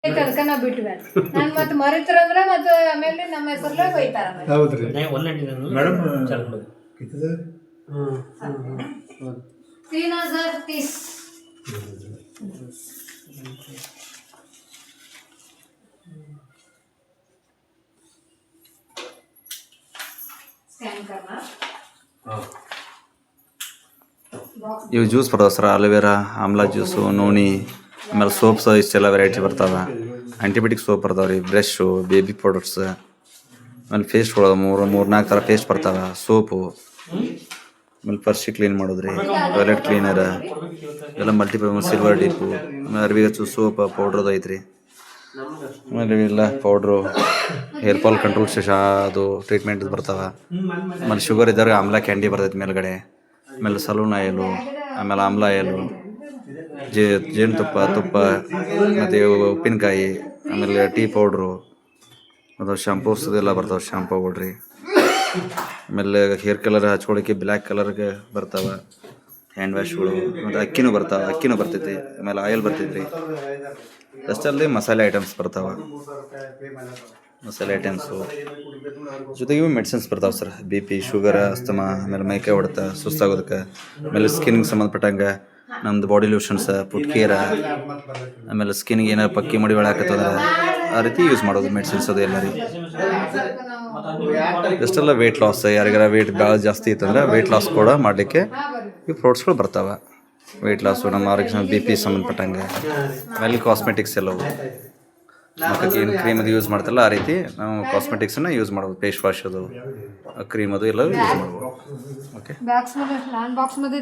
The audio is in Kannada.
ಅದಕ್ಕೆ ನಾವು ಬಿಟ್ವಿ ನಾನು ಮತ್ತೆ ಮರಿತಾರಂದ್ರೆ ಮತ್ತೆ ಆಮೇಲೆ ನಮ್ಮ ಹೆಸರಲ್ಲೇ ಬೈತಾರ ಹೌದ್ರಿ ಮೇಡಮ್ 3030 ಸ್ಕ್ಯಾನ್ करना ಇವು ಜ್ಯೂಸ್ ಬರ್ತಾವೆ ಸರ್ ಅಲೋವೆರಾ ಆಮ್ಲಾ ಜ್ಯೂಸು ನೋಣಿ ಆಮೇಲೆ ಸೋಪ್ಸ್ ಇಷ್ಟೆಲ್ಲ ವೆರೈಟಿ ಬರ್ತಾವೆ ಆಂಟಿಬಯೋಟಿಕ್ ಸೋಪ್ ಬರ್ತಾವೆ ರೀ ಬ್ರಷು ಬೇಬಿ ಪೌಡರ್ಸ್ ಆಮೇಲೆ ಪೇಸ್ಟ್ಗಳು ಮೂರು ನಾಲ್ಕು ಥರ ಪೇಸ್ಟ್ ಬರ್ತಾವೆ ಸೋಪು ಆಮೇಲೆ ಪರ್ಸಿ ಕ್ಲೀನ್ ಮಾಡೋದು ರೀ ಟಾಯ್ಲೆಟ್ ಕ್ಲೀನರ್ ಎಲ್ಲ ಮಲ್ಟಿಪರ್ಪಸ್ ಸಿಲ್ವರ್ ಡಿಪ್ಪು ಆಮೇಲೆ ಅರ್ವಿಗೆ ಹಚ್ಚು ಸೋಪ್ ಪೌಡ್ರದು ಐತ್ರಿ ಆಮೇಲೆ ಇವೆಲ್ಲ ಪೌಡ್ರು ಹೇರ್ ಫಾಲ್ ಕಂಟ್ರೋಲ್ ಅದು ಟ್ರೀಟ್ಮೆಂಟ್ ಬರ್ತಾವೆ ಆಮೇಲೆ ಶುಗರ್ ಇದ್ದವ್ರಿಗೆ ಆಮ್ಲಾ ಕ್ಯಾಂಡಿ ಬರ್ತೈತೆ ಮೇಲ್ಗಡೆ ಆಮೇಲೆ ಸಲೂನ್ ಆಯಲು ಆಮೇಲೆ ಆಮ್ಲ ಆಯಲು ಜೇನುತುಪ್ಪ ತುಪ್ಪ ಮತ್ತು ಉಪ್ಪಿನಕಾಯಿ ಆಮೇಲೆ ಟೀ ಪೌಡ್ರು ಅದು ಶಾಂಪೂಸ್ ಎಲ್ಲ ಬರ್ತಾವೆ ಶಾಂಪೂ ಕೊಡ್ರಿ ಆಮೇಲೆ ಹೇರ್ ಕಲರ್ ಹಚ್ಕೊಳಕ್ಕೆ ಬ್ಲ್ಯಾಕ್ ಕಲರ್ಗೆ ಬರ್ತಾವೆ ಹ್ಯಾಂಡ್ ವಾಶ್ಗಳು ಮತ್ತು ಅಕ್ಕಿನೂ ಬರ್ತೈತಿ ಆಮೇಲೆ ಆಯಿಲ್ ಬರ್ತೈತಿ ಅಷ್ಟಲ್ಲದೆ ಮಸಾಲೆ ಐಟಮ್ಸ್ ಬರ್ತಾವೆ ಮಸಾಲೆ ಐಟಮ್ಸು ಜೊತೆಗೆ ಮೆಡಿಸಿನ್ಸ್ ಬರ್ತಾವೆ sir B P sugar asthma ಆಮೇಲೆ ಮೈಕೈ ಹೊಡೆತ ಸುಸ್ತಾಗೋದಕ್ಕೆ ಆಮೇಲೆ ಸ್ಕಿನ್ಗೆ ಸಂಬಂಧಪಟ್ಟಂಗೆ ನಮ್ಮದು ಬಾಡಿ ಲೋಷನ್ಸ್ ಪುಟ್ಕೇರ ಆಮೇಲೆ ಸ್ಕಿನ್ಗೆ ಏನಾರು ಪಕ್ಕಿ ಮಡಿ ಒಳಾಕತ್ತಂದ್ರೆ ಆ ರೀತಿ ಯೂಸ್ ಮಾಡೋದು ಮೆಡಿಸಿನ್ಸ್ ಅದು ಎಲ್ಲ ರೀ ಇಷ್ಟೆಲ್ಲ ವೆಯ್ಟ್ ಲಾಸ್ ಯಾರಿಗಾರ ವೆಯ್ಟ್ ಭಾಳ ಜಾಸ್ತಿ ಇತ್ತಂದ್ರೆ ವೆಯ್ಟ್ ಲಾಸ್ ಕೂಡ ಮಾಡಲಿಕ್ಕೆ ಈ ಫ್ರೂಟ್ಸ್ಗಳು ಬರ್ತಾವೆ ವೆಯ್ಟ್ ಲಾಸು ನಮ್ಮ ಆರೋಗ್ಯ ಬಿ ಪಿ ಸಂಬಂಧಪಟ್ಟಂಗೆ ಆಮೇಲೆ ಕಾಸ್ಮೆಟಿಕ್ಸ್ ಎಲ್ಲವು ಮಕ್ಕಳಿಗೆ ಏನು ಕ್ರೀಮ್ ಅದು ಯೂಸ್ ಮಾಡ್ತಾರಲ್ಲ ಆ ರೀತಿ ನಾವು ಕಾಸ್ಮೆಟಿಕ್ಸನ್ನು ಯೂಸ್ ಮಾಡ್ಬೋದು ಫೇಸ್ ವಾಶ್ ಅದು ಕ್ರೀಮ್ ಅದು ಎಲ್ಲ ಯೂಸ್ ಮಾಡ್ಬೋದು ಓಕೆ बॉक्स मध्ये लहान बॉक्स मध्ये